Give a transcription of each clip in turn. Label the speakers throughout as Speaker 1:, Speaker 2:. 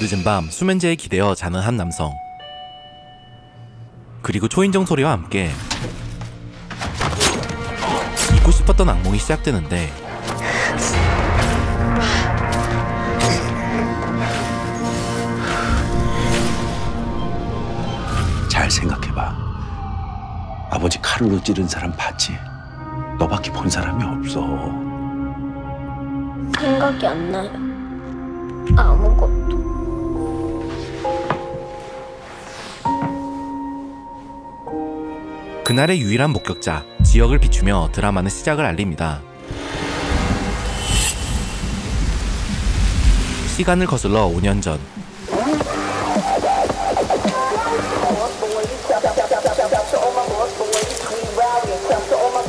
Speaker 1: 늦은 밤 수면제에 기대어 자는 한 남성. 그리고 초인종 소리와 함께 잊고 싶었던 악몽이 시작되는데
Speaker 2: 잘 생각해봐. 아버지 칼로 찌른 사람 봤지? 너밖에 본 사람이 없어.
Speaker 3: 생각이 안 나요. 아무것도.
Speaker 1: 그날의 유일한 목격자, 지역을 비추며 드라마는 시작을 알립니다. 시간을 거슬러 5년 전.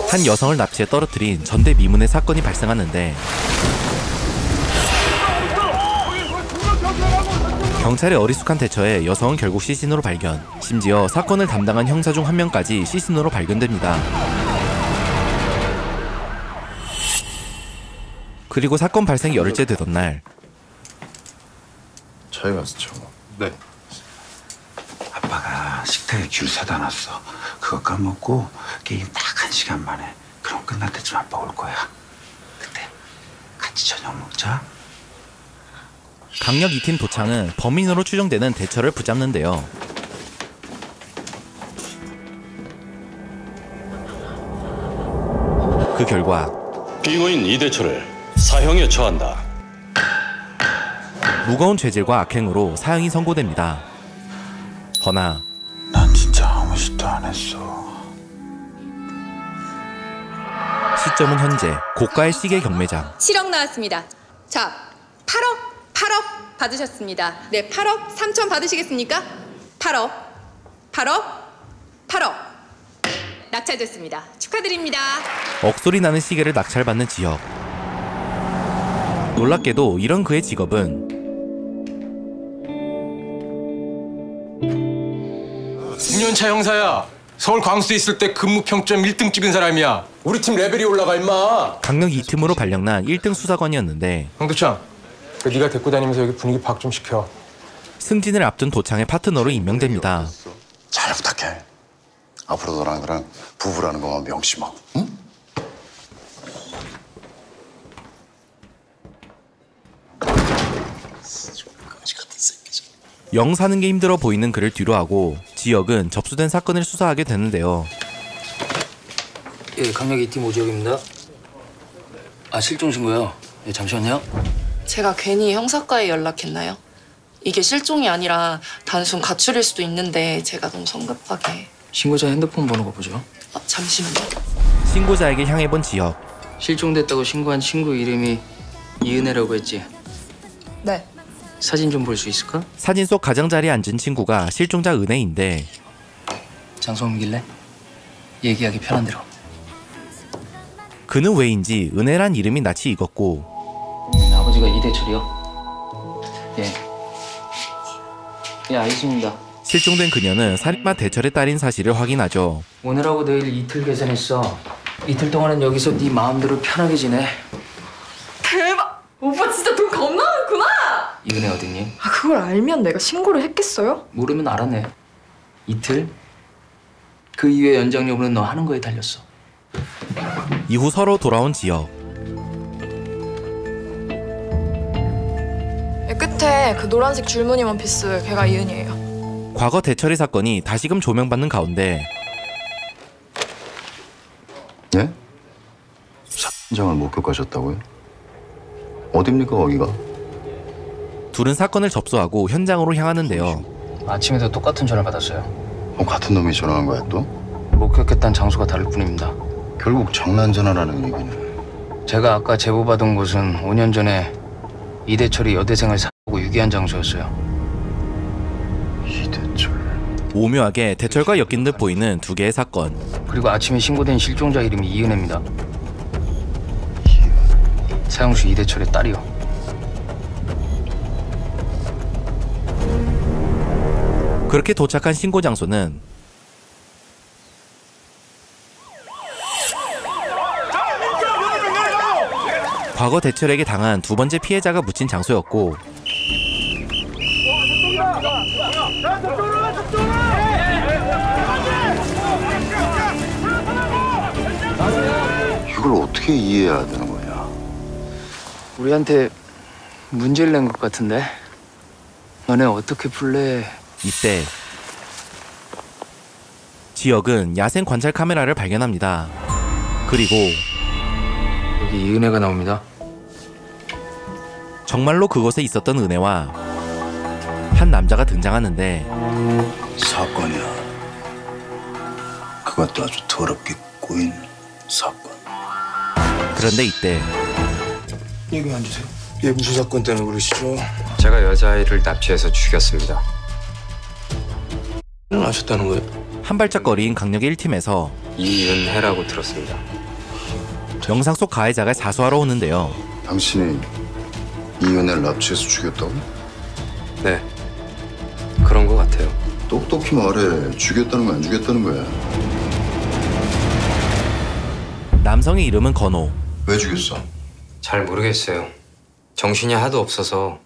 Speaker 1: 한 여성을 납치해 떨어뜨린 전대미문의 사건이 발생하는데 경찰의 어리숙한 대처에 여성은 결국 시신으로 발견. 심지어 사건을 담당한 형사 중 한 명까지 시신으로 발견됩니다. 그리고 사건 발생 열흘째 되던 날.
Speaker 4: 저희 가서 쳐.
Speaker 2: 네. 아빠가 식탁에 귤 사다 놨어. 그거 까먹고 게임 딱 1시간 만에. 그럼 끝날 때쯤 아빠 올 거야. 그때 같이 저녁 먹자.
Speaker 1: 강력 2팀 도창은 범인으로 추정되는 대처를 붙잡는데요. 그 결과
Speaker 5: 피고인 이대철을 사형에 처한다.
Speaker 1: 무거운 죄질과 악행으로 사형이 선고됩니다. 허나
Speaker 2: 난 진짜 아무 짓도 안 했어.
Speaker 1: 시점은 현재 고가의 시계 경매장.
Speaker 6: 7억 나왔습니다. 자, 8억 받으셨습니다. 네, 8억 3천 받으시겠습니까? 8억 낙찰됐습니다. 축하드립니다.
Speaker 1: 억소리 나는 시계를 낙찰받는 지역. 놀랍게도 이런 그의 직업은
Speaker 7: 6년차 형사야. 서울 광수에 있을 때 근무 평점 1등 찍은 사람이야. 우리 팀 레벨이 올라가 임마.
Speaker 1: 강력 2팀으로 발령난 1등 수사관이었는데
Speaker 7: 황도창, 네가 데리고 다니면서 여기 분위기 파악 좀 시켜.
Speaker 1: 승진을 앞둔 도창의 파트너로 임명됩니다.
Speaker 4: 잘 부탁해. 앞으로 너랑 나랑 부부라는 것만 명심하고, 응?
Speaker 1: 영 사는 게 힘들어 보이는 그를 뒤로하고 지역은 접수된 사건을 수사하게 되는데요.
Speaker 8: 예, 강력 2팀 오지혁입니다. 아, 실종 신고요. 예, 잠시만요.
Speaker 9: 제가 괜히 형사과에 연락했나요? 이게 실종이 아니라 단순 가출일 수도 있는데 제가 너무 성급하게.
Speaker 8: 신고자 핸드폰 번호가 뭐죠?
Speaker 9: 아, 잠시만요.
Speaker 1: 신고자에게 향해본 지역.
Speaker 8: 실종됐다고 신고한 친구 이름이 이은혜라고 했지?
Speaker 9: 네.
Speaker 8: 사진 좀 볼 수 있을까?
Speaker 1: 사진 속 가장자리에 앉은 친구가 실종자 은혜인데
Speaker 8: 장소 옮길래? 얘기하기 편한 대로.
Speaker 1: 그는 왜인지 은혜란 이름이 낯이 익었고
Speaker 8: 아버지가 이대철이요? 예. 예, 알겠습니다.
Speaker 1: 실종된 그녀는 살인마 대철의 딸인 사실을 확인하죠.
Speaker 8: 오늘하고 내일 이틀 계산했어. 이틀 동안은 여기서 네 마음대로 편하게 지내.
Speaker 9: 대박! 오빠 진짜 돈 겁나 많구나!
Speaker 8: 이은혜 어딨니?
Speaker 9: 아, 그걸 알면 내가 신고를 했겠어요?
Speaker 8: 모르면 알아내. 이틀? 그 이후에 연장 여부는 너 하는 거에 달렸어.
Speaker 1: 이후 서로 돌아온 지역.
Speaker 9: 끝에 그 노란색 줄무늬 원피스 걔가 이은이에요.
Speaker 1: 과거 대철의 사건이 다시금 조명받는 가운데
Speaker 4: 예? 사건장을 목격하셨다고요? 어딥니까 거기가?
Speaker 1: 둘은 사건을 접수하고 현장으로 향하는데요.
Speaker 8: 아침에도 똑같은 전화를 받았어요.
Speaker 4: 같은 놈이 전화한 거야 또?
Speaker 8: 목격했던 장소가 다를 뿐입니다.
Speaker 4: 결국 장난 전화라는 얘기네.
Speaker 8: 제가 아까 제보받은 곳은 5년 전에 이대철이 여대생을 사고 유기한 장소였어요.
Speaker 4: 이대철.
Speaker 1: 오묘하게 대철과 엮인 듯 보이는 두 개의 사건.
Speaker 8: 그리고 아침에 신고된 실종자 이름이 이은혜입니다. 사형수 이대철의 딸이요.
Speaker 1: 그렇게 도착한 신고 장소는 과거 대철에게 당한 두 번째 피해자가 묻힌 장소였고
Speaker 4: 이걸 어떻게 이해해야 되는 거냐?
Speaker 8: 우리한테 문제를 낸 것 같은데. 너네 어떻게 풀래?
Speaker 1: 이때 지역은 야생 관찰 카메라를 발견합니다. 그리고
Speaker 8: 여기 이은혜가 나옵니다.
Speaker 1: 정말로 그곳에 있었던 은혜와 한 남자가 등장하는데
Speaker 4: 사건이야. 그것도 아주 더럽게 꼬인 사건.
Speaker 1: 그런데 이때
Speaker 7: 여기 앉으세요. 예, 무슨 사건 때문에 그러시죠?
Speaker 3: 제가 여자아이를 납치해서 죽였습니다.
Speaker 7: 하셨다는 거예요?
Speaker 1: 한 발짝 거리인 강력의 1팀에서
Speaker 3: 이은혜라고 들었습니다.
Speaker 1: 영상 속 가해자가 자수하러 오는데요.
Speaker 4: 당신이 이은혜를 납치해서 죽였다고?
Speaker 3: 네, 그런 것 같아요.
Speaker 4: 똑똑히 말해. 죽였다는 거야, 안 죽였다는 거야?
Speaker 1: 남성의 이름은 건호.
Speaker 4: 왜 죽였어?
Speaker 3: 잘 모르겠어요. 정신이 하도 없어서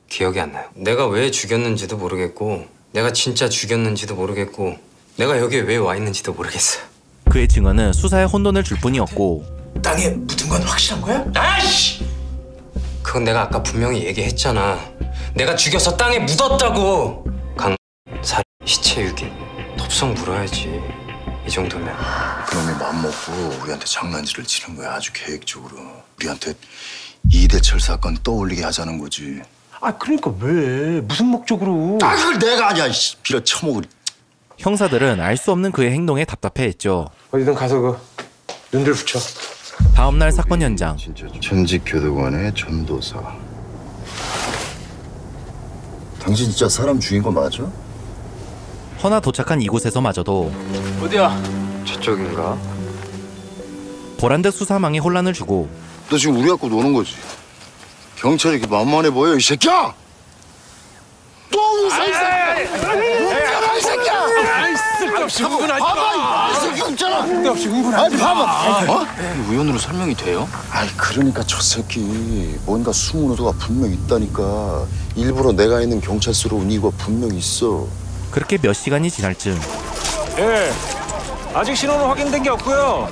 Speaker 3: 기억이 안 나요. 내가 왜 죽였는지도 모르겠고, 내가 진짜 죽였는지도 모르겠고, 내가 여기에 왜 와 있는지도 모르겠어요.
Speaker 1: 그의 증언은 수사에 혼돈을 줄 뿐이었고
Speaker 7: 땅에 묻은 건 확실한 거야? 아이씨!
Speaker 3: 그건 내가 아까 분명히 얘기했잖아. 내가 죽여서 땅에 묻었다고. 살인, 시체 유기, 톱성 물어야지. 이 정도면.
Speaker 4: 그놈이 맘먹고 우리한테 장난질을 치는 거야. 아주 계획적으로. 우리한테 이대철 사건 떠올리게 하자는 거지.
Speaker 7: 아, 그러니까 왜? 무슨 목적으로?
Speaker 4: 아, 그걸 내가 아니야. 빌어 처먹을.
Speaker 1: 형사들은 알 수 없는 그의 행동에 답답해했죠.
Speaker 7: 어디든 가서 그 눈들 붙여.
Speaker 1: 다음날 사건 현장.
Speaker 4: 전직 교도관의 전도사. 당신 진짜 사람 죽인 거 맞아?
Speaker 1: 허나 도착한 이곳에서마저도
Speaker 8: 어디야?
Speaker 3: 저쪽인가?
Speaker 1: 보란듯 수사망에 혼란을 주고
Speaker 4: 너 지금 우리 갖고 노는 거지? 경찰이 이렇게 만만해 보여, 이 새끼야! 또 웃어, 이 새끼야! 웃겨라, 이 새끼야!
Speaker 7: 쓸데없이 흥분하지 마.
Speaker 4: 봐봐, 이 새끼 웃잖아!
Speaker 7: 쓸데없이 흥분하지 마.
Speaker 4: 봐봐! 어?
Speaker 8: 우연으로 설명이 돼요?
Speaker 4: 아이, 그러니까 저 새끼 뭔가 숨은 의도가 분명 있다니까. 일부러 내가 있는 경찰서로 온 이유가 분명 있어.
Speaker 1: 그렇게 몇 시간이 지날 즈음
Speaker 10: 예, 아직 신원은 확인된 게 없고요.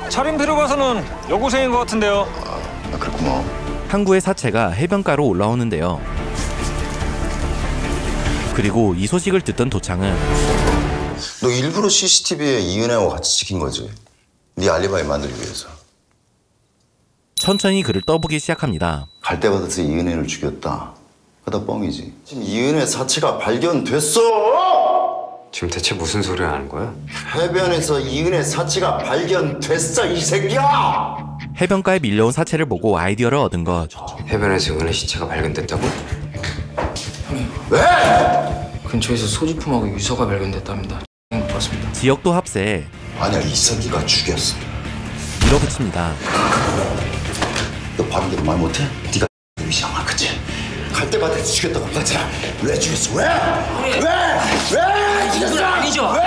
Speaker 10: 차림표로 봐서는 여고생인 것 같은데요.
Speaker 4: 아, 그렇구나.
Speaker 1: 항구의 사체가 해변가로 올라오는데요. 그리고 이 소식을 듣던 도창은
Speaker 4: 너 일부러 CCTV에 이은혜하고 같이 찍힌 거지? 네 알리바이 만들기 위해서.
Speaker 1: 천천히 그를 떠보기 시작합니다.
Speaker 4: 갈 때 받아서 이은혜를 죽였다. 그다 뻥이지. 지금 이은혜 사체가 발견됐어!
Speaker 3: 지금 대체 무슨 소리를 하는 거야?
Speaker 4: 해변에서 이은혜 사체가 발견됐어, 이 새끼야!
Speaker 1: 해변가에 밀려온 사체를 보고 아이디어를 얻은 것.
Speaker 3: 해변에서 은혜 시체가 발견됐다고?
Speaker 4: 왜?
Speaker 8: 근처에서 소지품하고 유서가 발견됐답니다. 못 봤습니다.
Speaker 1: 지역도 합세해
Speaker 4: 아니야, 이 새끼가 죽였어.
Speaker 1: 밀어붙입니다.
Speaker 4: 너 반대로 말 못해? 네가 위장아, 그치? 갈 때 받아서 죽였다고 맞아. 왜 죽였어? 왜? 왜 죽였어?
Speaker 8: 아니죠.
Speaker 4: 왜?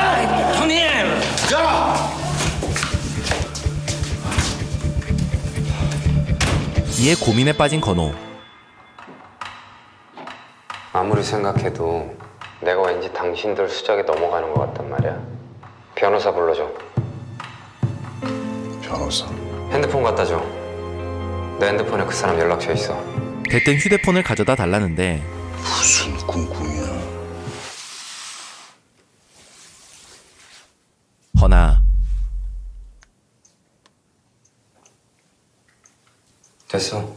Speaker 8: 형님!
Speaker 4: 자!
Speaker 1: 이에 고민에 빠진 건호.
Speaker 3: 아무리 생각해도 내가 왠지 당신들 수작에 넘어가는 것 같단 말이야. 변호사 불러줘.
Speaker 4: 변호사.
Speaker 3: 핸드폰 갖다 줘. 내 핸드폰에 그 사람 연락처 있어.
Speaker 1: 대뜸 휴대폰을 가져다 달라는데
Speaker 4: 무슨 꿍꿍이야.
Speaker 1: 허나
Speaker 3: 됐어.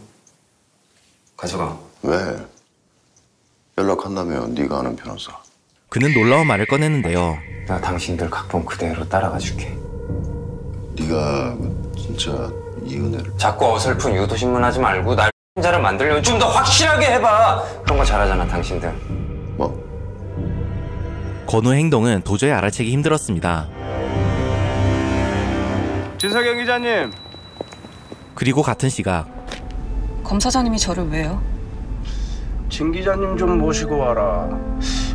Speaker 3: 가져가.
Speaker 4: 왜? 연락한다며, 네가 아는 변호사.
Speaker 1: 그는 놀라운 말을 꺼내는데요.
Speaker 3: 내가 당신들 각본 그대로 따라가 줄게.
Speaker 4: 네가 진짜 이은혜를.
Speaker 3: 자꾸 어설픈 유도신문 하지 말고 날 자를 만들려면 좀 더 확실하게 해봐. 그런 거 잘하잖아 당신들.
Speaker 4: 뭐?
Speaker 1: 건호의 행동은 도저히 알아채기 힘들었습니다.
Speaker 10: 진석영 기자님.
Speaker 1: 그리고 같은 시각
Speaker 9: 검사장님이 저를 왜요?
Speaker 10: 진 기자님 좀 모시고 와라.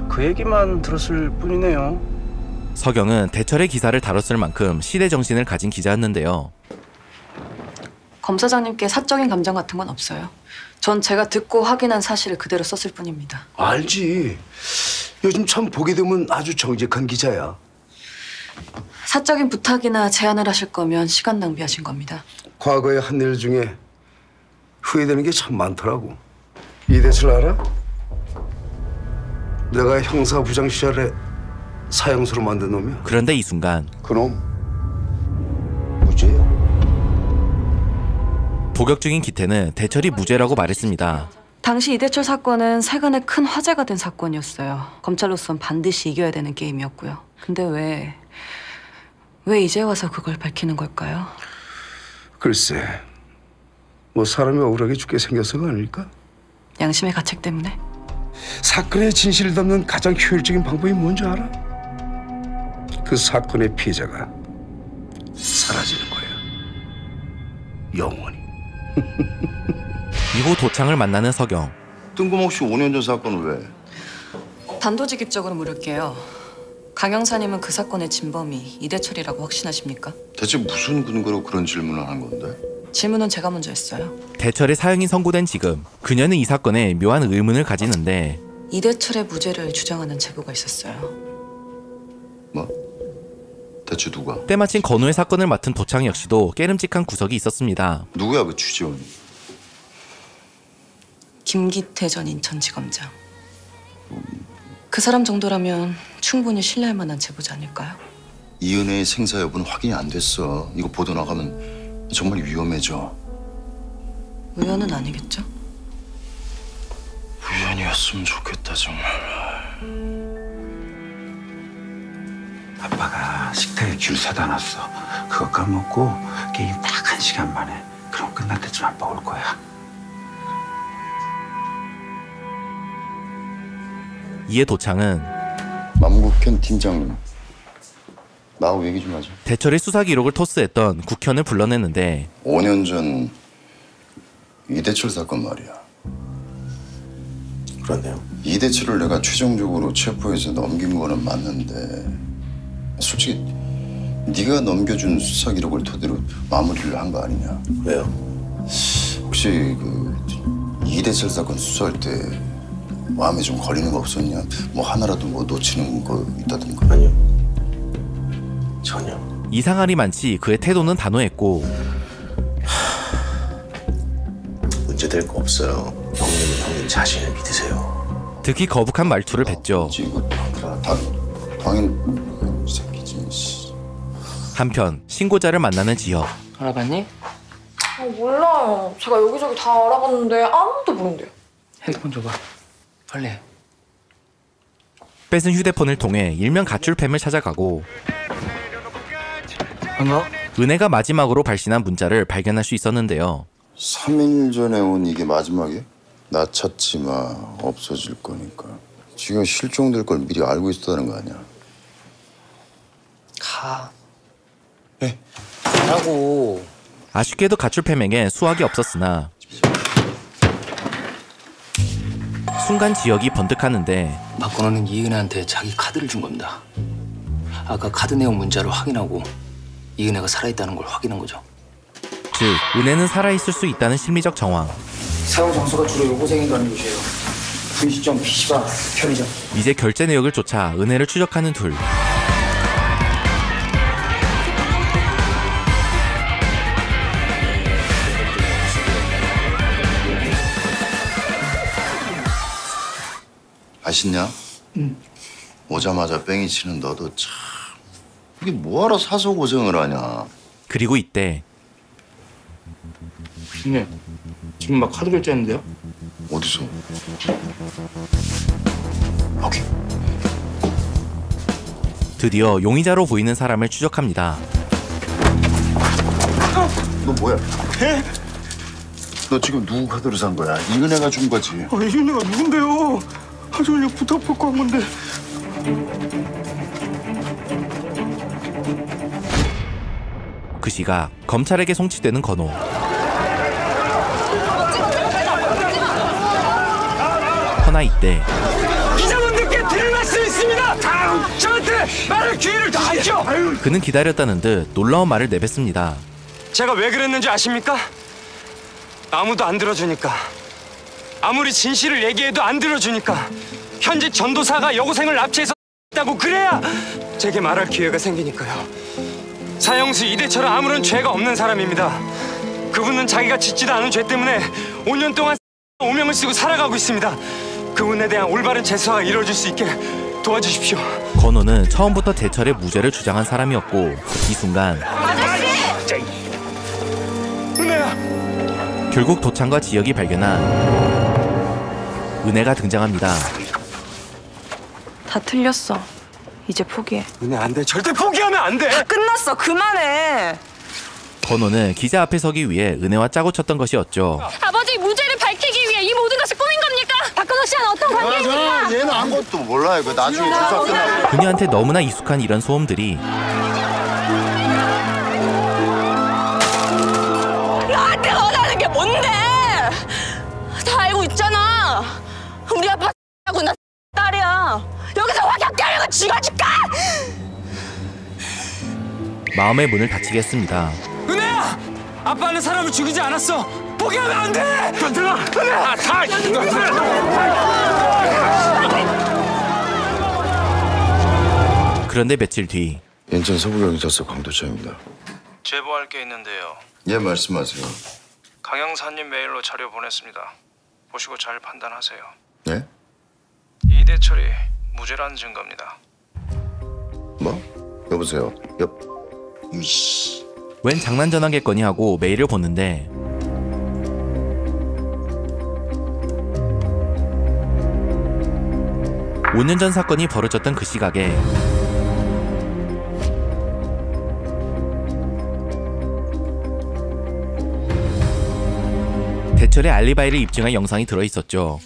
Speaker 10: 그 얘기만 들었을 뿐이네요.
Speaker 1: 서경은 대철의 기사를 다뤘을 만큼 시대 정신을 가진 기자였는데요.
Speaker 9: 검사장님께 사적인 감정 같은 건 없어요. 전 제가 듣고 확인한 사실을 그대로 썼을 뿐입니다.
Speaker 11: 알지. 요즘 참 보게 되면 아주 정직한 기자야. 사적인 부탁이나 제안을 하실 거면 시간 낭비하신 겁니다.
Speaker 12: 과거에 한 일 중에 후회되는 게 참 많더라고. 이대철 알아? 내가 형사부장 시절에 사형수로 만든 놈이야.
Speaker 1: 그런데 이 순간
Speaker 12: 그놈 무죄야.
Speaker 1: 복역 중인 기태는 대철이 무죄라고 말했습니다.
Speaker 11: 당시 이대철 사건은 세간에 큰 화제가 된 사건이었어요. 검찰로선 반드시 이겨야 되는 게임이었고요. 근데 왜 이제 와서 그걸 밝히는 걸까요?
Speaker 12: 글쎄, 뭐 사람이 억울하게 죽게 생겨서가 아닐까?
Speaker 11: 양심의 가책 때문에?
Speaker 12: 사건의 진실을 담는 가장 효율적인 방법이 뭔지 알아? 그 사건의 피해자가 사라지는 거야. 영원히.
Speaker 1: 이후 도창을 만나는 서경.
Speaker 4: 뜬금없이 5년 전 사건을 왜?
Speaker 11: 단도직입적으로 물을게요. 강 형사님은 그 사건의 진범이 이대철이라고 확신하십니까?
Speaker 4: 대체 무슨 근거로 그런 질문을 하는 건데?
Speaker 11: 질문은 제가 먼저 했어요.
Speaker 1: 대철의 사형이 선고된 지금 그녀는 이 사건에 묘한 의문을 가지는데
Speaker 11: 이대철의 무죄를 주장하는 제보가 있었어요.
Speaker 4: 뭐? 대체 누가?
Speaker 1: 때마침 건우의 사건을 맡은 도창 역시도 깨름직한 구석이 있었습니다.
Speaker 4: 누구야 그 주지원이?
Speaker 11: 김기태 전 인천지검장. 그 사람 정도라면 충분히 신뢰할 만한 제보지 않을까요?
Speaker 4: 이은혜의 생사 여부는 확인이 안 됐어. 이거 보도 나가면 정말 위험해져.
Speaker 11: 우연은 아니겠죠?
Speaker 4: 우연이었으면 좋겠다 정말.
Speaker 2: 아빠가 식탁에 귤 사다 놨어. 그거 까먹고 게임 딱 1시간 만에. 그럼 끝날 때쯤 아빠 올 거야.
Speaker 1: 이에 도창은
Speaker 4: 남국현 팀장님, 나하고 얘기 좀 하자.
Speaker 1: 대철의 수사 기록을 토스했던 국현을 불러냈는데
Speaker 4: 5년 전 이대철 사건 말이야.
Speaker 13: 그런데요?
Speaker 4: 이대철을 내가 최종적으로 체포해서 넘긴 거는 맞는데 솔직히 네가 넘겨준 수사 기록을 토대로 마무리를 한 거 아니냐?
Speaker 13: 왜요?
Speaker 4: 혹시 그 이대철 사건 수사할 때 마음에 좀 걸리는 거 없었냐? 뭐 하나라도 뭐 놓치는 거 있다든가.
Speaker 13: 아니요. 전혀.
Speaker 1: 이상할이 많지 그의 태도는 단호했고
Speaker 13: 문제될 거 없어요. 형님은 형님 자신을 믿으세요.
Speaker 1: 특히 거북한 말투를 뱉죠.
Speaker 4: 당연 새끼지.
Speaker 1: 한편 신고자를 만나는 지혁.
Speaker 9: 알아봤니? 몰라요. 제가 여기저기 다 알아봤는데 아무도 모른대요.
Speaker 8: 핸드폰 줘봐. 빨리.
Speaker 1: 뺏은 휴대폰을 통해 일명 가출팸을 찾아가고 은혜가 마지막으로 발신한 문자를 발견할 수 있었는데요.
Speaker 4: 3일 전에 온 이게 마지막이야? 나 찾지 마. 없어질 거니까. 지가 실종될 걸 미리 알고 있었다는 거 아니야?
Speaker 8: 가. 네. 가라고.
Speaker 1: 아쉽게도 가출팸에게 수확이 없었으나 순간 지역이 번뜩하는데
Speaker 8: 박건호는 이은혜한테 자기 카드를 준 겁니다. 아까 카드 내용 문자를 확인하고 이은혜가 살아있다는 걸 확인한 거죠.
Speaker 1: 즉 은혜는 살아있을 수 있다는 심리적 정황.
Speaker 8: 사용 장소가 주로 요고생이 가는 곳이에요. 분시점, PC방, 편의점.
Speaker 1: 이제 결제 내역을 쫓아 은혜를 추적하는 둘.
Speaker 4: 아시냐?
Speaker 8: 응.
Speaker 4: 오자마자 뺑이 치는 너도 참 이게 뭐하러 사서 고생을 하냐.
Speaker 1: 그리고 이때
Speaker 8: 네. 지금 막 카드 결제했는데요?
Speaker 4: 어디서?
Speaker 8: 여기.
Speaker 1: 드디어 용의자로 보이는 사람을 추적합니다.
Speaker 4: 너 뭐야? 너 지금 누구 카드로 산 거야? 이은혜가 준 거지.
Speaker 12: 이은혜가 누군데요? 저 그냥 부탁받고 한 건데.
Speaker 1: 그 시각 검찰에게 송치되는 건호. 허나 이때
Speaker 10: 기자분들께 드릴 말씀이 있습니다. 저한테 말할 기회를 더 하죠.
Speaker 1: 그는 기다렸다는 듯 놀라운 말을 내뱉습니다.
Speaker 3: 제가 왜 그랬는지 아십니까? 아무도 안 들어주니까. 아무리 진실을 얘기해도 안 들어주니까. 현직 전도사가 여고생을 납치해서 했다고 그래야 제게 말할 기회가 생기니까요. 사형수 이대철은 아무런 죄가 없는 사람입니다. 그분은 자기가 짓지도 않은 죄 때문에 5년 동안 오명을 쓰고 살아가고 있습니다. 그분에 대한 올바른 재수가 이루어질 수 있게 도와주십시오.
Speaker 1: 건호는 처음부터 대철의 무죄를 주장한 사람이었고 이 순간
Speaker 3: 은혜야!
Speaker 1: 결국 도창과 지혁이 발견한 은혜가 등장합니다.
Speaker 9: 다 틀렸어. 이제 포기해.
Speaker 3: 은혜 안 돼. 절대 포기하면 안 돼.
Speaker 9: 다 끝났어. 그만해.
Speaker 1: 건호는 기자 앞에 서기 위해 은혜와 짜고 쳤던 것이었죠.
Speaker 14: 아버지 무죄를 밝히기 위해 이 모든 것을 꾸민 겁니까? 박근호 씨와는 어떤 관계입니까?
Speaker 13: 얘는 아무것도 몰라요. 그 나중에 조사 끝나고.
Speaker 1: 그녀한테 너무나 익숙한 이런 소음들이
Speaker 9: 나한테 원하는 게 뭔데? 다 알고 있잖아. 우리 아빠 하고 나 딸이야. 여기서 확 깨는 쥐가 줄까?
Speaker 1: 마음의 문을 닫히게 했습니다.
Speaker 3: 은혜야! 아빠는 사람을 죽이지 않았어. 포기하면 안 돼. 은혜야!
Speaker 1: 그런데 며칠 뒤
Speaker 13: 인천 서부경찰서 강도차입니다.
Speaker 15: 제보할 게 있는데요.
Speaker 13: 예, 말씀하세요.
Speaker 15: 강 형사님 메일로 자료 보냈습니다. 보시고 잘 판단하세요.
Speaker 13: 네?
Speaker 15: 이대철이 무죄라는 증거입니다.
Speaker 13: 뭐? 여보세요. 이씨.
Speaker 1: 웬 장난 전화겠거니 하고 메일을 보는데 (5년) 전 사건이 벌어졌던 그 시각에 대철의 알리바이를 입증한 영상이 들어있었죠.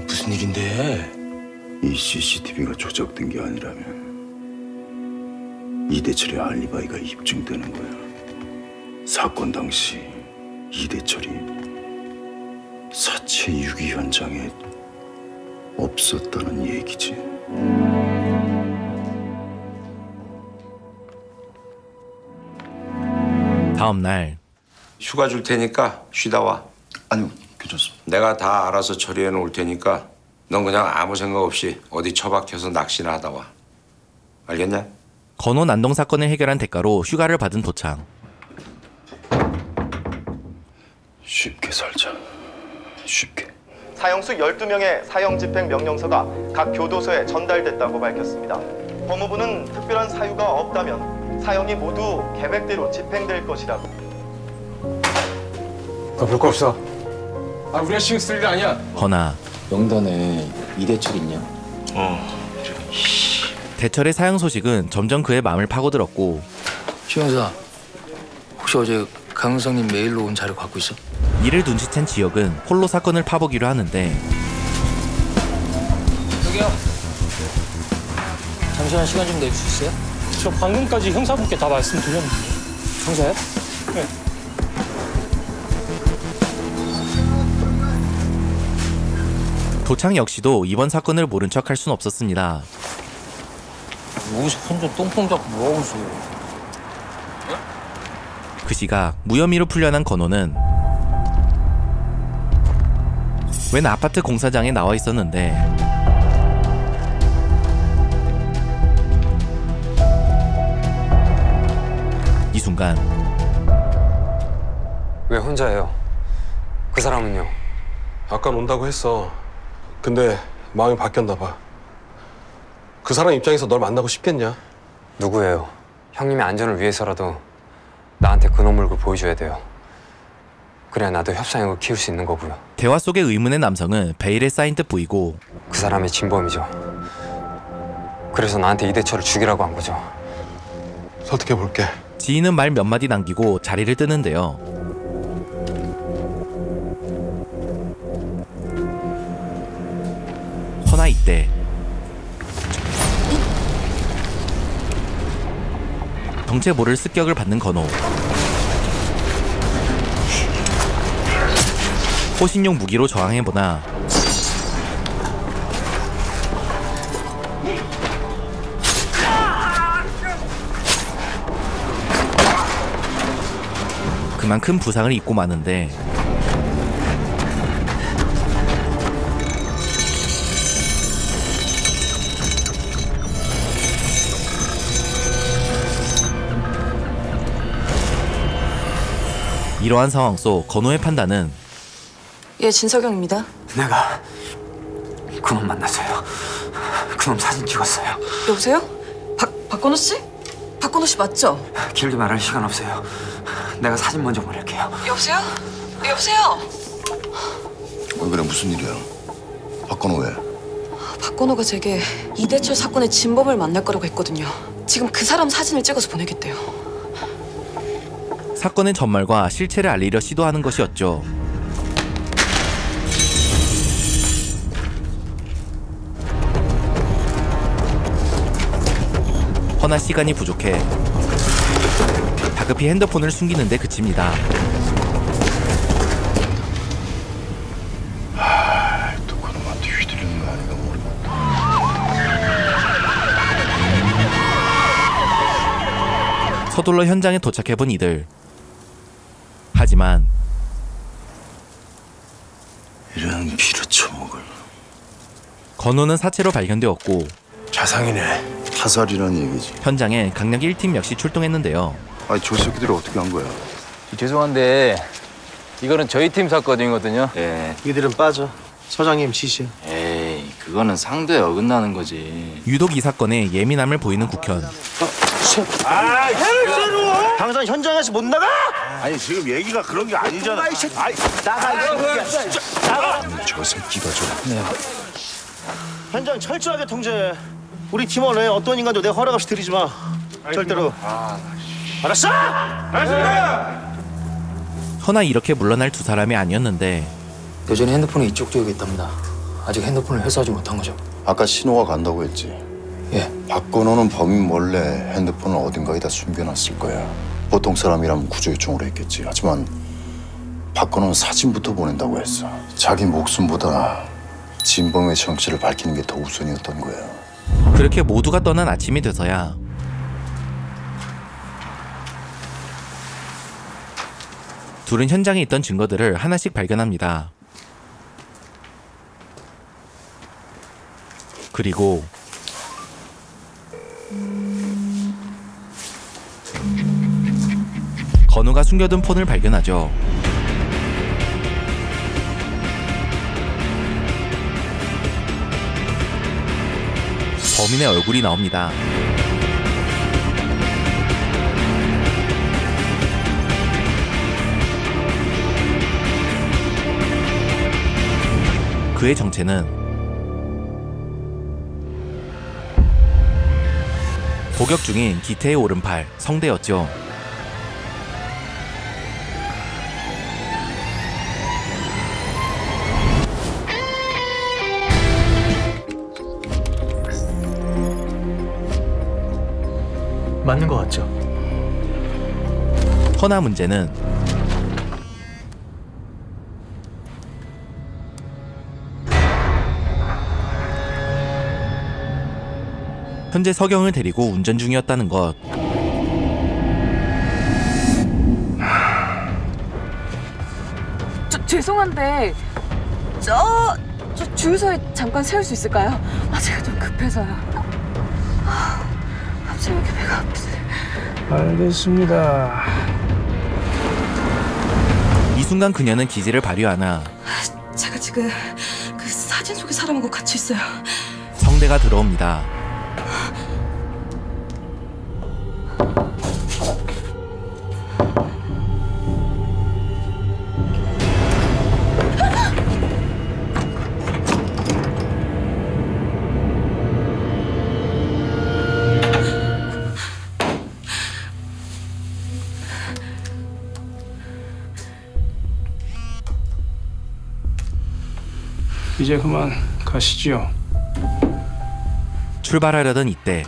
Speaker 8: 무슨 일인데?
Speaker 12: 이 CCTV가 조작된 게 아니라면 이대철의 알리바이가 입증되는 거야. 사건 당시 이대철이 사체 유기 현장에 없었다는 얘기지.
Speaker 1: 다음 날
Speaker 16: 휴가 줄 테니까 쉬다 와.
Speaker 12: 아니요, 괜찮습니다.
Speaker 16: 내가 다 알아서 처리해 놓을 테니까 넌 그냥 아무 생각 없이 어디 처박혀서 낚시나 하다 와. 알겠냐?
Speaker 1: 건호 난동 사건을 해결한 대가로 휴가를 받은 도창.
Speaker 12: 쉽게 살자. 쉽게.
Speaker 17: 사형수 12명의 사형 집행 명령서가 각 교도소에 전달됐다고 밝혔습니다. 법무부는 특별한 사유가 없다면 사형이 모두 계획대로 집행될 것이라고.
Speaker 7: 너 볼 거 없어. 우리가 신경 쓸 일 아니야.
Speaker 1: 허나
Speaker 8: 명단에 이대철 있냐?
Speaker 1: 대철의 사형 소식은 점점 그의 마음을 파고들었고
Speaker 8: 최 형사, 혹시 어제 강 형사님 메일로 온 자료 갖고 있어?
Speaker 1: 이를 눈치챈 지혁은 홀로 사건을 파보기로 하는데
Speaker 8: 저기요. 잠시만 시간 좀 낼 수 있어요?
Speaker 10: 저 방금까지 형사분께 다 말씀드렸는데.
Speaker 8: 형사요?
Speaker 10: 네.
Speaker 1: 도창 역시도 이번 사건을 모른 척할 순 없었습니다.
Speaker 8: 여기서 혼자 똥폼 잡고 뭐하고 있어?
Speaker 1: 그 시각 무혐의로 풀려난 건호는 웬 아파트 공사장에 나와 있었는데 이 순간
Speaker 3: 왜 혼자예요? 그 사람은요?
Speaker 18: 아까 온다고 했어. 근데 마음이 바뀌었나 봐. 그 사람 입장에서 널 만나고 싶겠냐?
Speaker 3: 누구예요? 형님의 안전을 위해서라도 나한테 그놈 얼굴 보여줘야 돼요. 그래야 나도 협상력을 키울 수 있는 거고요.
Speaker 1: 대화 속의 의문의 남성은 베일에 쌓인 듯 보이고
Speaker 3: 그 사람이 진범이죠. 그래서 나한테 이대철을 죽이라고 한 거죠.
Speaker 18: 설득해볼게.
Speaker 1: 지인은 말 몇 마디 남기고 자리를 뜨는데요. 허나 이때 정체 모를 습격을 받는 건호. 호신용 무기로 저항해보나 그만큼 부상을 입고 마는데 이러한 상황 속 건호의 판단은
Speaker 11: 예, 진석영입니다.
Speaker 8: 내가 그놈 만났어요. 그놈 사진 찍었어요.
Speaker 11: 여보세요? 박건호 씨? 박건호 씨 맞죠?
Speaker 8: 길게 말할 시간 없어요. 내가 사진 먼저 보낼게요.
Speaker 11: 여보세요? 여보세요?
Speaker 13: 왜 그래, 무슨 일이야? 박건호 왜?
Speaker 11: 박건호가 제게 이대철 사건의 진범을 만날 거라고 했거든요. 지금 그 사람 사진을 찍어서 보내겠대요.
Speaker 1: 사건의 전말과 실체를 알리려 시도하는 것이었죠. 허나 시간이 부족해 다급히 핸드폰을 숨기는 데 그칩니다.
Speaker 13: 또 그놈한테 휘둘리는 거 아닌가 모르겠다.
Speaker 1: 서둘러 현장에 도착해본 이들. 하지만
Speaker 13: 이런 피를 처먹을.
Speaker 1: 건호는 사체로 발견되었고
Speaker 18: 자상이네.
Speaker 13: 타살이란 얘기지.
Speaker 1: 현장에 강력 1팀 역시 출동했는데요.
Speaker 13: 아니 저 새끼들이 어떻게 한 거야?
Speaker 19: 죄송한데 이거는 저희 팀 사건이거든요.
Speaker 20: 예. 이들은 빠져. 서장님 지시야.
Speaker 19: 에이, 그거는 상도에 어긋나는 거지.
Speaker 1: 유독 이 사건에 예민함을 보이는 국현.
Speaker 20: 아, 해를 당장 현장에서 못 나가?
Speaker 4: 아니 지금 얘기가 그런 게 아니잖아.
Speaker 20: 나가 이 새끼야. 나가.
Speaker 13: 저 새끼가 좀.
Speaker 20: 네. 현장 철저하게 통제해. 우리 팀원 외에 어떤 인간도 내 허락 없이 들이지 마. 절대로. 알았어?
Speaker 1: 허나 이렇게 물러날 두 사람이 아니었는데
Speaker 8: 여전히 핸드폰이 이쪽 지역에 있답니다. 아직 핸드폰을 회수하지 못한 거죠.
Speaker 13: 아까 신호가 간다고 했지.
Speaker 8: 예.
Speaker 13: 박건호는 범인 몰래 핸드폰을 어딘가에다 숨겨놨을 거야. 보통 사람이라면 구조 요청으로 했겠지. 하지만 박건호는 사진부터 보낸다고 했어. 자기 목숨보다 진범의 정체를 밝히는 게 더 우선이었던 거야.
Speaker 1: 그렇게 모두가 떠난 아침이 돼서야 둘은 현장에 있던 증거들을 하나씩 발견합니다. 그리고 건우가 숨겨둔 폰을 발견하죠. 범인의 얼굴이 나옵니다. 그의 정체는 복역 중인 기태의 오른팔 성대였죠.
Speaker 8: 맞는 거 같죠?
Speaker 1: 허나 문제는 현재 서경을 데리고 운전 중이었다는 것.
Speaker 11: 죄송한데 저 주유소에 잠깐 세울 수 있을까요? 제가 좀 급해서요. 갑자기 왜 이렇게 배가 아프지?
Speaker 12: 알겠습니다.
Speaker 1: 이 순간 그녀는 기지를 발휘하나
Speaker 11: 제가 지금 그 사진 속의 사람하고 같이 있어요.
Speaker 1: 성대가 들어옵니다.
Speaker 12: 이제 그만 가시지요.
Speaker 1: 출발하려던 이때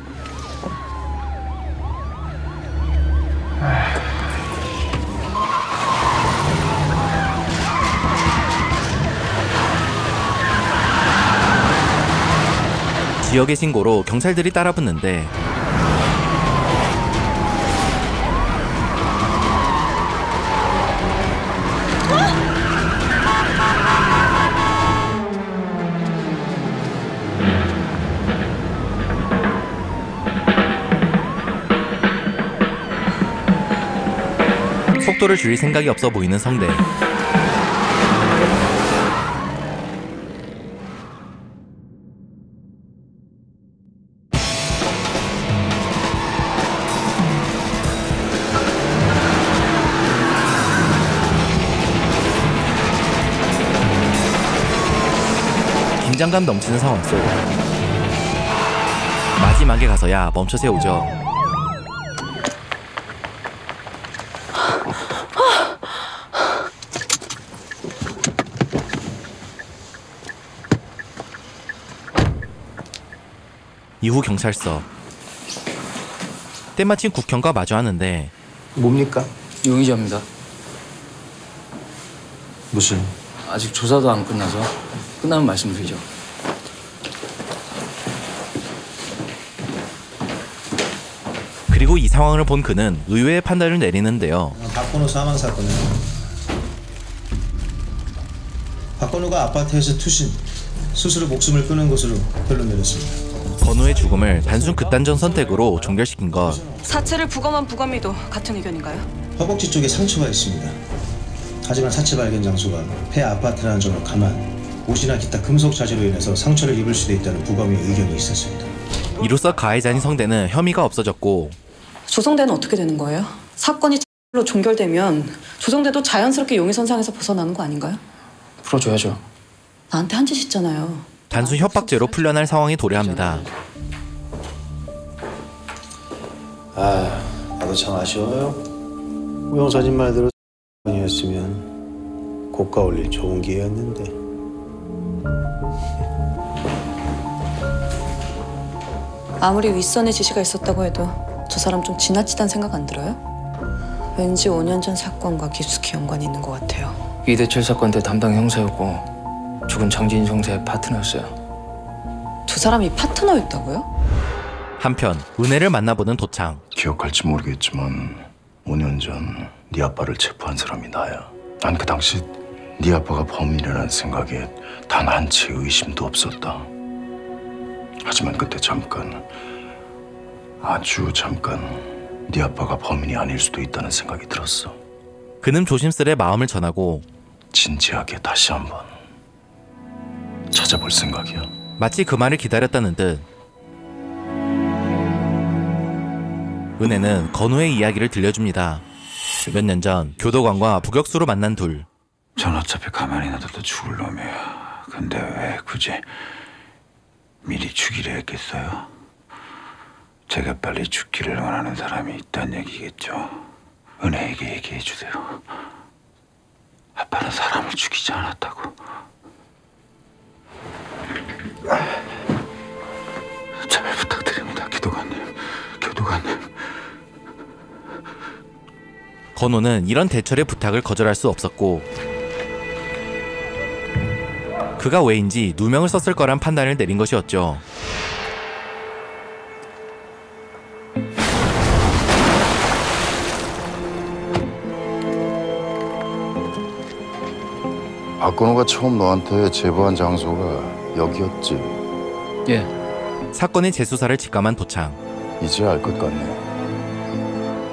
Speaker 1: 지역의 신고로 경찰들이 따라붙는데 속도를 줄일 생각이 없어 보이는 성대. 긴장감 넘치는 상황 속 마지막에 가서야 멈춰 세우죠. 이후 경찰서. 때마침 국형과 마주하는데
Speaker 8: 뭡니까? 용의자입니다.
Speaker 20: 무슨?
Speaker 8: 아직 조사도 안 끝나서 끝나면 말씀드리죠.
Speaker 1: 그리고 이 상황을 본 그는 의외의 판단을 내리는데요.
Speaker 21: 박건우 사망 사건은 박건우가 아파트에서 투신, 스스로 목숨을 끊은 것으로 결론 내렸습니다.
Speaker 1: 건우의 죽음을 단순 극단적 선택으로 종결시킨 것.
Speaker 11: 사체를 부검한 부검이도 같은 의견인가요?
Speaker 21: 허벅지 쪽에 상처가 있습니다. 하지만 사체 발견 장소가 폐 아파트라는 점을 감안, 옷이나 기타 금속 자재로 인해서 상처를 입을 수도 있다는 부검의 의견이 있었습니다.
Speaker 1: 이로써 가해자인 성대는 혐의가 없어졌고.
Speaker 11: 조성대는 어떻게 되는 거예요? 사건이 로 종결되면 조성대도 자연스럽게 용의선상에서 벗어나는 거 아닌가요?
Speaker 8: 풀어줘야죠.
Speaker 11: 나한테 한 짓 있잖아요.
Speaker 1: 단순 협박죄로 풀려날 상황이 도래합니다.
Speaker 21: 나도 참 아쉬워요. 우영사님 말대로 아니었으면 고가 올릴 좋은 기회였는데.
Speaker 11: 아무리 윗선의 지시가 있었다고 해도 저 사람 좀 지나치다는 생각 안 들어요? 왠지 5년 전 사건과 깊숙이 연관이 있는 것 같아요.
Speaker 8: 이대철 사건 때 담당 형사였고 죽은 장진 형사의 파트너였어요.
Speaker 11: 두 사람이 파트너였다고요?
Speaker 1: 한편 은혜를 만나보는 도창.
Speaker 13: 기억할지 모르겠지만 5년 전 네 아빠를 체포한 사람이 나야. 난 그 당시 네 아빠가 범인이라는 생각에 단 한 채의 의심도 없었다. 하지만 그때 잠깐, 아주 잠깐 네 아빠가 범인이 아닐 수도 있다는 생각이 들었어.
Speaker 1: 그는 조심스레 마음을 전하고
Speaker 13: 진지하게 다시 한번 찾아볼 생각이야.
Speaker 1: 마치 그 말을 기다렸다는 듯 은혜는 건우의 이야기를 들려줍니다. 몇 년 전 교도관과 북역수로 만난 둘.
Speaker 2: 전 어차피 가만히 놔둬도 죽을 놈이야. 근데 왜 굳이 미리 죽이려 했겠어요? 제가 빨리 죽기를 원하는 사람이 있다는 얘기겠죠. 은혜에게 얘기해 주세요. 아빠는 사람을 죽이지 않았다고. 잘 부탁드립니다, 교도관님.
Speaker 1: 건우는 이런 대철의 부탁을 거절할 수 없었고 그가 왜인지 누명을 썼을 거란 판단을 내린 것이었죠.
Speaker 13: 박건우가 처음 너한테 제보한 장소가 여기였지.
Speaker 8: 예.
Speaker 1: 사건의 재수사를 직감한 도창.
Speaker 13: 이제 알 것 같네.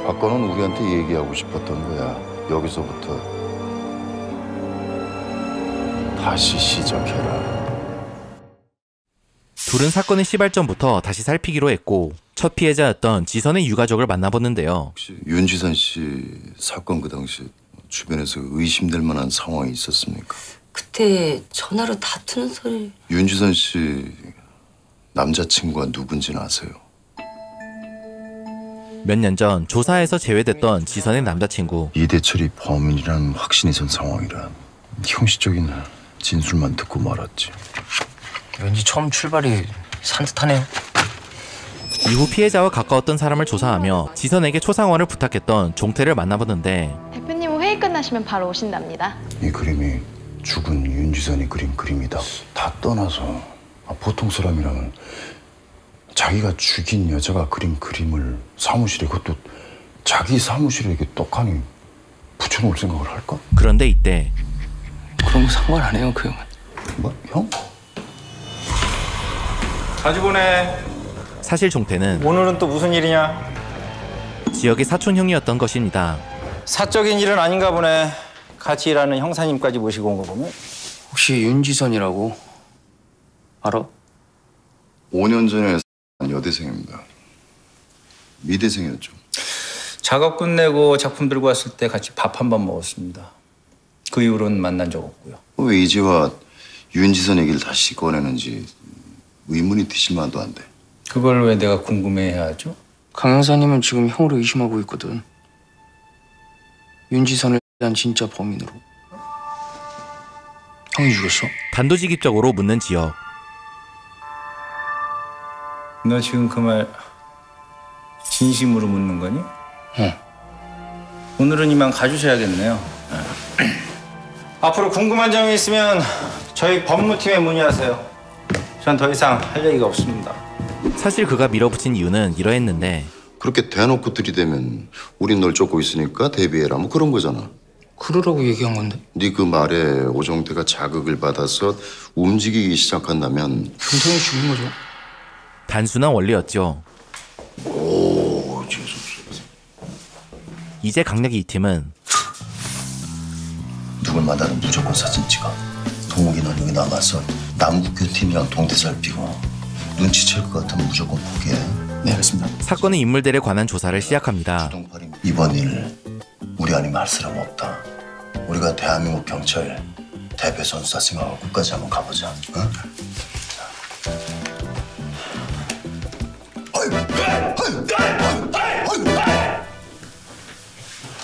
Speaker 13: 박건우는 우리한테 얘기하고 싶었던 거야. 여기서부터 다시 시작해라.
Speaker 1: 둘은 사건의 시발점부터 다시 살피기로 했고 첫 피해자였던 지선의 유가족을 만나보는데요.
Speaker 13: 혹시 윤지선 씨 사건 그 당시 주변에서 의심될 만한 상황이 있었습니까?
Speaker 9: 그때 전화로 다투는 소리.
Speaker 13: 윤지선 씨 남자친구가 누군지는 아세요?
Speaker 1: 몇 년 전 조사에서 제외됐던 지선의 남자친구.
Speaker 13: 이대철이 범인이라는 확신이 선 상황이라 형식적인 진술만 듣고 말았지.
Speaker 8: 왠지 처음 출발이 산뜻하네요.
Speaker 1: 이후 피해자와 가까웠던 사람을 조사하며 지선에게 초상화를 부탁했던 종태를 만나보는데
Speaker 22: 대표님은 회의 끝나시면 바로 오신답니다.
Speaker 13: 이 그림이 죽은 윤지선이 그린 그림이다. 다 떠나서 보통 사람이라면 자기가 죽인 여자가 그린 그림을 사무실에, 그것도 자기 사무실에 이렇게 떡하니 붙여놓을 생각을 할까?
Speaker 1: 그런데 이때
Speaker 8: 그런 거 상관 안 해요, 그 형은.
Speaker 13: 뭐? 형?
Speaker 10: 자주 보내.
Speaker 1: 사실 종태는
Speaker 10: 오늘은 또 무슨 일이냐?
Speaker 1: 지역의 사촌형이었던 것입니다.
Speaker 5: 사적인 일은 아닌가 보네. 같이 일하는 형사님까지 모시고 온 거 보면.
Speaker 8: 혹시 윤지선이라고 알아?
Speaker 13: 5년 전에 여대생입니다. 미대생이었죠.
Speaker 5: 작업 끝내고 작품 들고 왔을 때 같이 밥 한 번 먹었습니다. 그 이후로는 만난 적 없고요.
Speaker 13: 왜 이제와 윤지선 얘기를 다시 꺼내는지 의문이 드실 만도 한데.
Speaker 5: 그걸 왜 내가 궁금해해야 하죠?
Speaker 8: 강 형사님은 지금 형으로 의심하고 있거든. 윤지선을 대한 진짜 범인으로. 형이 죽였어?
Speaker 1: 단도직입적으로 묻는 지혁.
Speaker 5: 너 지금 그 말 진심으로 묻는 거니?
Speaker 8: 응.
Speaker 5: 오늘은 이만 가주셔야겠네요. 앞으로 궁금한 점이 있으면 저희 법무팀에 문의하세요. 전 더 이상 할 얘기가 없습니다.
Speaker 1: 사실 그가 밀어붙인 이유는 이러했는데
Speaker 13: 그렇게 대놓고 들이대면 우린 널 쫓고 있으니까 대비해라 뭐 그런 거잖아.
Speaker 8: 그러라고 얘기한 건데.
Speaker 13: 네 그 말에 오정태가 자극을 받아서 움직이기 시작한다면
Speaker 8: 형사님 죽인 거죠.
Speaker 1: 단순한 원리였죠.
Speaker 13: 오,
Speaker 1: 이제 강력이 이 팀은
Speaker 13: 누굴 만나든 무조건 사진 찍어. 동욱이 넌 여기 남아서 남국교 팀이랑 동대 살피고 눈치챌 것 같으면 무조건 포기해. 네, 알겠습니다.
Speaker 1: 사건의 인물들에 관한 조사를 시작합니다.
Speaker 13: 이번 일 우리 아니면 할 사람 없다. 우리가 대한민국 경찰 대표 선수다 생각하고 끝까지 한번 가보자. 응?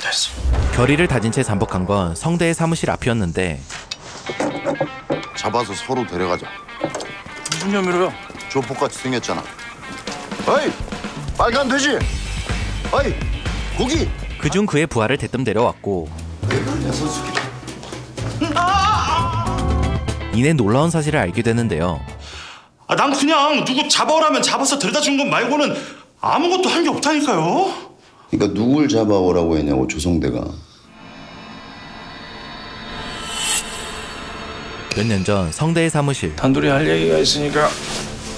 Speaker 13: 됐어.
Speaker 1: 결의를 다진 채 잠복한 건 성대의 사무실 앞이었는데
Speaker 13: 잡아서 서로 데려가자.
Speaker 8: 무슨 혐의로요?
Speaker 13: 조폭같이 생겼잖아. 어이! 빨간 돼지! 어이! 고기!
Speaker 1: 그중 그의 부하를 대뜸 데려왔고 이내 놀라운 사실을 알게 되는데요.
Speaker 6: 난 그냥 누구 잡아오라면 잡아서 데려다 준 것 말고는 아무것도 한 게 없다니까요.
Speaker 13: 그러니까 누굴 잡아오라고 했냐고 조성대가.
Speaker 1: 몇 년 전 성대의 사무실.
Speaker 15: 단둘이 할 얘기가 있으니까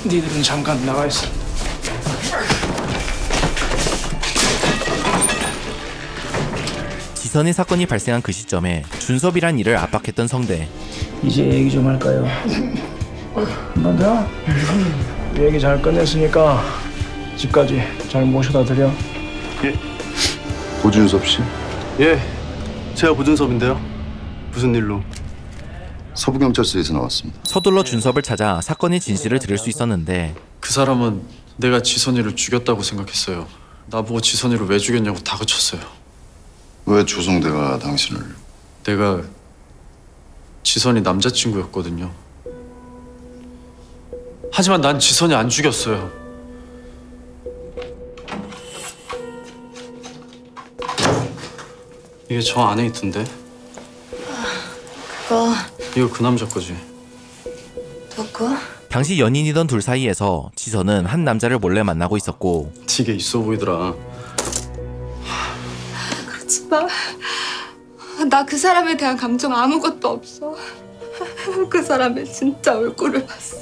Speaker 15: 니들은 잠깐 나가 있어.
Speaker 1: 지선의 사건이 발생한 그 시점에 준섭이란 일을 압박했던 성대.
Speaker 15: 이제 얘기 좀 할까요? 한번더 얘기 잘 끝냈으니까 집까지 잘 모셔다 드려.
Speaker 13: 예. 고준섭 씨?
Speaker 23: 예, 제가 고준섭인데요. 무슨 일로?
Speaker 13: 서부경찰서에서 나왔습니다.
Speaker 1: 서둘러 준섭을 찾아 사건의 진실을 들을 수 있었는데
Speaker 18: 그 사람은 내가 지선이를 죽였다고 생각했어요. 나보고 지선이를 왜 죽였냐고 다그쳤어요.
Speaker 13: 왜 조성대가 당신을?
Speaker 18: 내가 지선이 남자친구였거든요. 하지만 난 지선이 안 죽였어요. 이게 저 안에 있던데?
Speaker 11: 그거
Speaker 18: 이거 그 남자 거지?
Speaker 11: 누구?
Speaker 1: 당시 연인이던 둘 사이에서 지선은 한 남자를 몰래 만나고 있었고
Speaker 18: 되게 있어 보이더라.
Speaker 24: 그러지 마. 나 그 사람에 대한 감정 아무것도 없어. 그 사람의 진짜 얼굴을 봤어.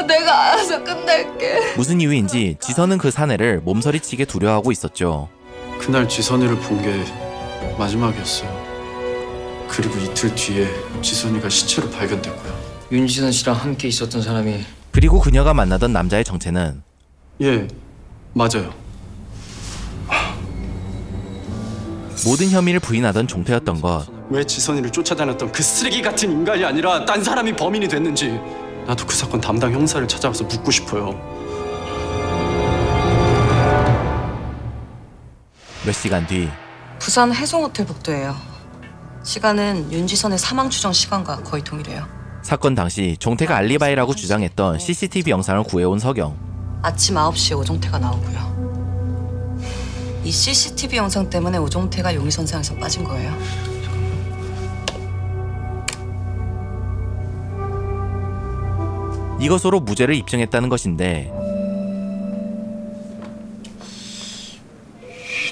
Speaker 24: 내가 알아서 끝낼게.
Speaker 1: 무슨 이유인지 지선은 그 사내를 몸서리치게 두려워하고 있었죠.
Speaker 18: 그날 지선이를 본 게 마지막이었어요. 그리고 이틀 뒤에 지선이가 시체로 발견됐고요.
Speaker 8: 윤지선 씨랑 함께 있었던 사람이
Speaker 1: 그리고 그녀가 만나던 남자의 정체는
Speaker 18: 예, 맞아요.
Speaker 1: 모든 혐의를 부인하던 종태였던 것.
Speaker 18: 왜 지선이를 쫓아다녔던 그 쓰레기 같은 인간이 아니라 딴 사람이 범인이 됐는지 나도 그 사건 담당 형사를 찾아와서 묻고 싶어요.
Speaker 1: 몇 시간 뒤
Speaker 11: 부산 해송호텔 복도예요. 시간은 윤지선의 사망 추정 시간과 거의 동일해요.
Speaker 1: 사건 당시 종태가 알리바이라고 주장했던 CCTV 영상을 구해온 서경.
Speaker 11: 아침 9시에 오종태가 나오고요. 이 CCTV 영상 때문에 오종태가 용의선상에서 빠진 거예요.
Speaker 1: 이것으로 무죄를 입증했다는 것인데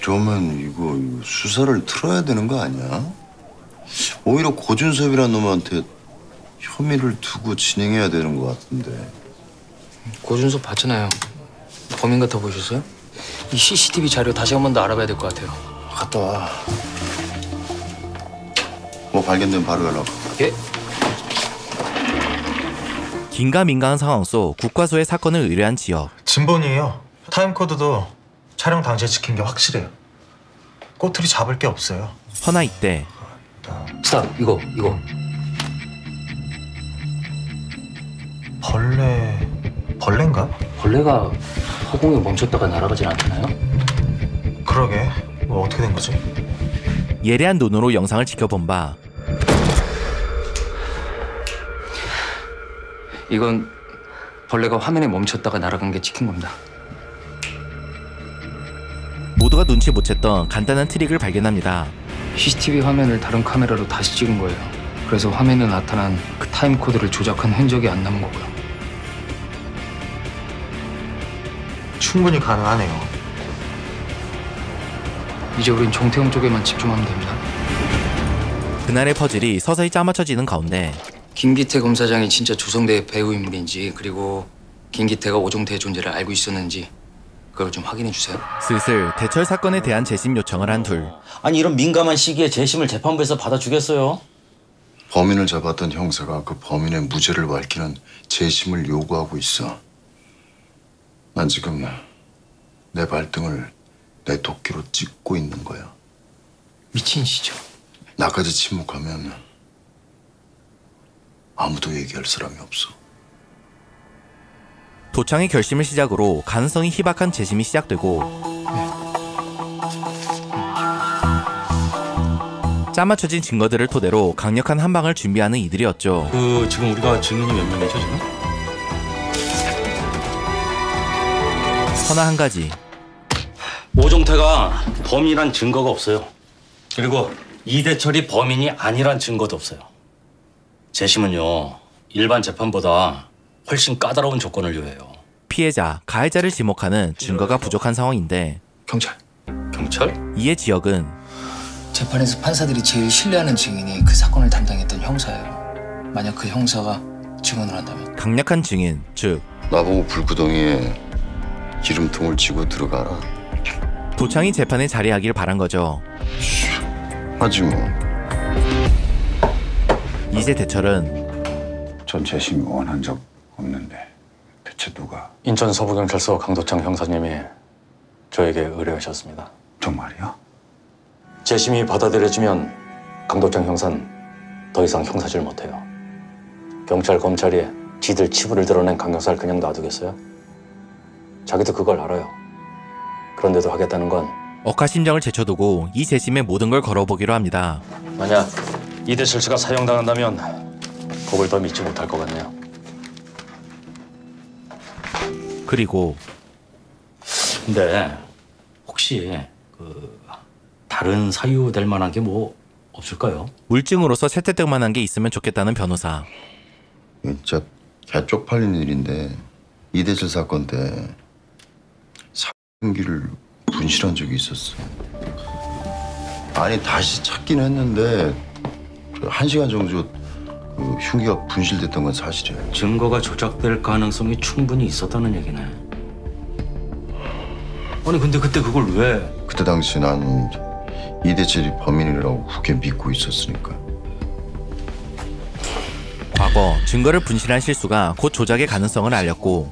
Speaker 13: 이러면 이거 수사를 틀어야 되는 거 아니야? 오히려 고준섭이란 놈한테 혐의를 두고 진행해야 되는 것 같은데.
Speaker 8: 고준섭 봤잖아요. 범인 같아 보이셨어요? 이 CCTV 자료 다시 한 번 더 알아봐야 될 것 같아요.
Speaker 13: 갔다 와. 뭐 발견되면 바로 연락.
Speaker 8: 예?
Speaker 1: 긴가민가한 상황 속 국과수의 사건을 의뢰한 지역.
Speaker 7: 진본이에요. 타임코드도 촬영 당시에 지킨 게 확실해요. 꼬투리 잡을 게 없어요.
Speaker 1: 허나 이때
Speaker 8: 스탑. 이거.
Speaker 7: 벌레인가?
Speaker 8: 벌레가 허공에 멈췄다가 날아가진 않잖아요?
Speaker 7: 그러게. 뭐 어떻게 된 거지?
Speaker 1: 예리한 눈으로 영상을 지켜본 바
Speaker 8: 이건 벌레가 화면에 멈췄다가 날아간 게 찍힌 겁니다.
Speaker 1: 모두가 눈치 못 챘던 간단한 트릭을 발견합니다.
Speaker 8: CCTV 화면을 다른 카메라로 다시 찍은 거예요. 그래서 화면에 나타난 그 타임코드를 조작한 흔적이 안 남은 거고요.
Speaker 7: 충분히 가능하네요.
Speaker 8: 이제 우린 정태영 쪽에만 집중하면 됩니다.
Speaker 1: 그날의 퍼즐이 서서히 짜맞춰지는 가운데
Speaker 8: 김기태 검사장이 진짜 조성대의 배우 인물인지, 그리고 김기태가 오종태의 존재를 알고 있었는지 그걸 좀 확인해 주세요.
Speaker 1: 슬슬 대철 사건에 대한 재심 요청을 한 둘.
Speaker 14: 아니 이런 민감한 시기에 재심을 재판부에서 받아주겠어요?
Speaker 13: 범인을 잡았던 형사가 그 범인의 무죄를 밝히는 재심을 요구하고 있어. 난 지금 내 발등을 내 도끼로 찍고 있는 거야.
Speaker 8: 미친시죠.
Speaker 13: 나까지 침묵하면 아무도 얘기할 사람이 없어.
Speaker 1: 도창의 결심을 시작으로 가능성이 희박한 재심이 시작되고 짜맞춰진 증거들을 토대로 강력한 한방을 준비하는 이들이었죠.
Speaker 14: 지금 우리가 증인이 몇 명이죠 지금?
Speaker 1: 허나 한 가지.
Speaker 14: 오종태가 범인이란 증거가 없어요. 그리고 이대철이 범인이 아니란 증거도 없어요. 재심은요, 일반 재판보다 훨씬 까다로운 조건을 요해요.
Speaker 1: 피해자, 가해자를 지목하는 증거가 부족한 상황인데
Speaker 8: 경찰?
Speaker 1: 이에 지역은
Speaker 8: 재판에서 판사들이 제일 신뢰하는 증인이 그 사건을 담당했던 형사예요. 만약 그 형사가 증언을 한다면
Speaker 1: 강력한 증인, 즉
Speaker 13: 나보고 불구덩이에 기름통을 쥐고 들어가라.
Speaker 1: 도창이 재판에 자리하길 바란 거죠.
Speaker 13: 하지 뭐.
Speaker 1: 이제 대철은
Speaker 2: 전 재심이 원한 적 없는데 대체 누가?
Speaker 14: 인천 서부경찰서 강도창 형사님이 저에게 의뢰하셨습니다.
Speaker 2: 정말이야?
Speaker 14: 재심이 받아들여지면 강도창 형사는 더 이상 형사질 못해요. 경찰, 검찰이 지들 치부를 드러낸 강 형사를 그냥 놔두겠어요? 자기도 그걸 알아요. 그런데도 하겠다는 건
Speaker 1: 억하심정을 제쳐두고 이 재심에 모든 걸 걸어보기로 합니다.
Speaker 14: 만약 이대철 씨가 사형당한다면 법을 더 믿지 못할 것 같네요.
Speaker 1: 그리고
Speaker 14: 근데 혹시 다른 사유될 만한 게 뭐 없을까요?
Speaker 1: 물증으로서 채택될 만한 게 있으면 좋겠다는 변호사.
Speaker 13: 진짜 개쪽팔린 일인데 이대철 사건 때 사형기를 분실한 적이 있었어. 아니 다시 찾긴 했는데 1시간 정도 그 흉기가 분실됐던 건 사실이야.
Speaker 14: 증거가 조작될 가능성이 충분히 있었다는 얘기네. 아니 근데 그때 그걸 왜?
Speaker 13: 그때 당시 난 이대철이 범인이라고 굳게 믿고 있었으니까.
Speaker 1: 과거 증거를 분실한 실수가 곧 조작의 가능성을 알렸고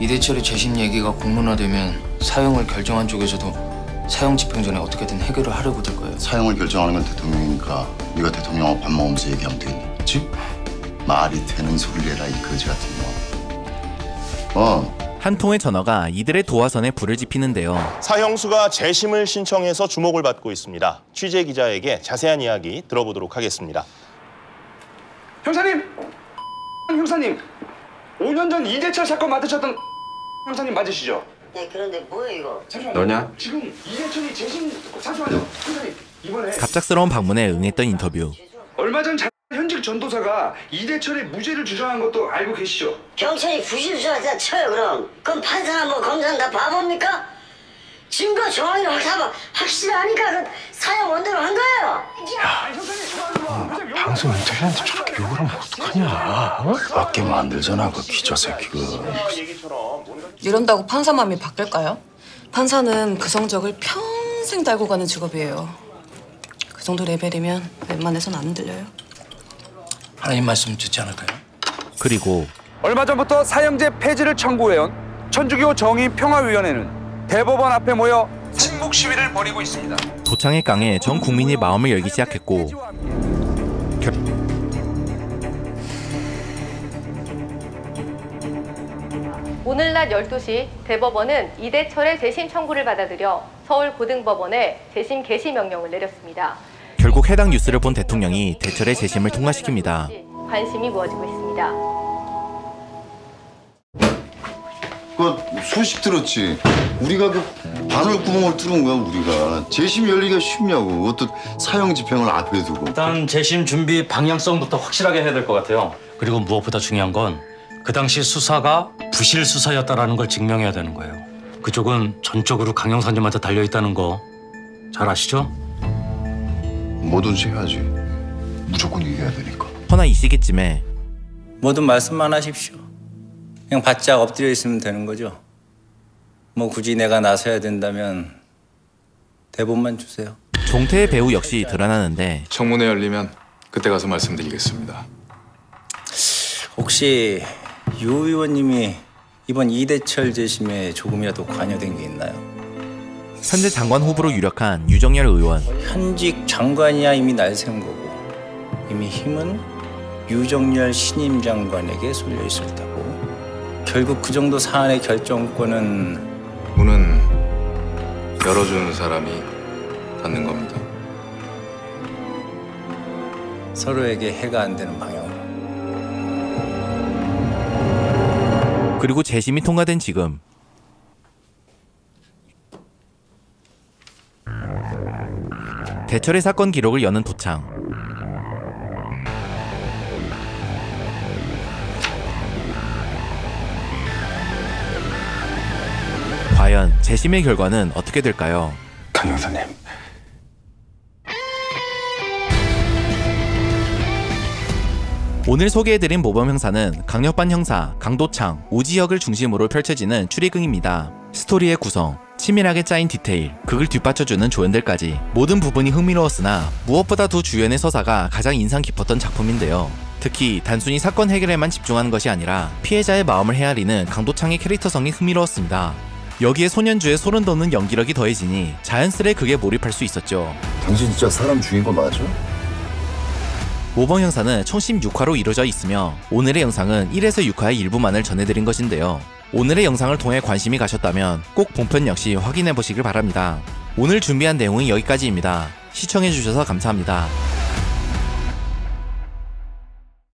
Speaker 8: 이대철의 재심 얘기가 공론화되면 사형을 결정한 쪽에서도 사형 집행 전에 어떻게든 해결을 하려고 들 거예요.
Speaker 13: 사형을 결정하는 건 대통령이니까 네가 대통령하고 밥 먹으면서 얘기하면 되겠네. 즉 말이 되는 소리를 해라 이 거지 같은 거.
Speaker 1: 한 통의 전화가 이들의 도화선에 불을 지피는데요.
Speaker 16: 사형수가 재심을 신청해서 주목을 받고 있습니다. 취재 기자에게 자세한 이야기 들어보도록 하겠습니다.
Speaker 17: 형사님! 5년 전 이대철 사건 맡으셨던 형사님 맞으시죠?
Speaker 25: 네, 그런데 뭐야 이거?
Speaker 17: 잠시만요.
Speaker 1: 너냐?
Speaker 17: 지금 이대철이 재심... 잠시만요. 형사님, 이번에
Speaker 1: 갑작스러운 방문에 응했던 인터뷰.
Speaker 17: 얼마 전 현직 전도사가 이대철의 무죄를 주장한 것도 알고 계시죠?
Speaker 25: 경찰이 부실수사다 쳐요 그럼. 그럼 판사나 뭐 검사는 다 바보입니까? 증거 정황이 확실하니까 그 사형 원대로 한 거예요.
Speaker 13: 방송 인터뷰한테 저렇게 욕을 하면 어떡하냐? 맞게 만들잖아 그 기자 새끼 그.
Speaker 11: 이런다고 판사 마음이 바뀔까요? 판사는 그 성적을 평생 평생 달고 가는 직업이에요. 그 정도 레벨이면 웬만해선 안 들려요.
Speaker 8: 하나님 말씀 듣지 않을까요?
Speaker 1: 그리고
Speaker 17: 얼마 전부터 사형제 폐지를 청구해온 천주교 정의평화위원회는 대법원 앞에 모여 침묵 시위를 벌이고 있습니다.
Speaker 1: 도창의 깡에 전 국민이 마음을 열기 시작했고
Speaker 22: 오늘 낮 12시 대법원은 이대철의 재심 청구를 받아들여 서울고등법원에 재심 개시 명령을 내렸습니다.
Speaker 1: 결국 해당 뉴스를 본 대통령이 대철의 재심을 통과시킵니다.
Speaker 22: 관심이 모아지고 있습니다.
Speaker 13: 그 소식 들었지? 우리가 그 바늘 구멍을 뚫은 거야 우리가. 재심 열리기가 쉽냐고. 그것도 사형 집행을 앞에 두고.
Speaker 14: 일단 재심 준비 방향성부터 확실하게 해야 될 것 같아요. 그리고 무엇보다 중요한 건 그 당시 수사가 부실 수사였다라는 걸 증명해야 되는 거예요. 그쪽은 전적으로 강 형사님한테 달려있다는 거 잘 아시죠?
Speaker 13: 뭐든지 해야지. 무조건 이겨야 되니까.
Speaker 1: 허나 이 시기쯤에
Speaker 5: 뭐든 말씀만 하십시오. 그냥 바짝 엎드려 있으면 되는 거죠. 뭐 굳이 내가 나서야 된다면 대본만 주세요.
Speaker 1: 종태의 배우 역시 드러나는데
Speaker 3: 청문회 열리면 그때 가서 말씀드리겠습니다.
Speaker 5: 혹시 유 의원님이 이번 이대철 재심에 조금이라도 관여된 게 있나요?
Speaker 1: 현재 장관 후보로 유력한 유정열 의원.
Speaker 5: 현직 장관이야 이미 날 세운 거고 이미 힘은 유정열 신임 장관에게 쏠려 있을 테고 결국 그 정도 사안의 결정권은
Speaker 3: 문은 열어주는 사람이 닫는 겁니다.
Speaker 5: 서로에게 해가 안 되는 방향으로.
Speaker 1: 그리고 재심이 통과된 지금 대철의 사건 기록을 여는 도창. 과연 재심의 결과는 어떻게 될까요?
Speaker 2: 강 형사님.
Speaker 1: 오늘 소개해드린 모범 형사는 강력반 형사 강도창, 오지혁을 중심으로 펼쳐지는 추리극입니다. 스토리의 구성, 치밀하게 짜인 디테일, 극을 뒷받쳐주는 조연들까지 모든 부분이 흥미로웠으나 무엇보다 두 주연의 서사가 가장 인상 깊었던 작품인데요. 특히 단순히 사건 해결에만 집중하는 것이 아니라 피해자의 마음을 헤아리는 강도창의 캐릭터성이 흥미로웠습니다. 여기에 소년주의 소름 돋는 연기력이 더해지니 자연스레 극에 몰입할 수 있었죠.
Speaker 13: 당신 진짜 사람 죽인 거 맞아?
Speaker 1: 모범 형사는 총 16화로 이루어져 있으며 오늘의 영상은 1에서 6화의 일부만을 전해드린 것인데요. 오늘의 영상을 통해 관심이 가셨다면 꼭 본편 역시 확인해보시길 바랍니다. 오늘 준비한 내용은 여기까지입니다. 시청해주셔서 감사합니다.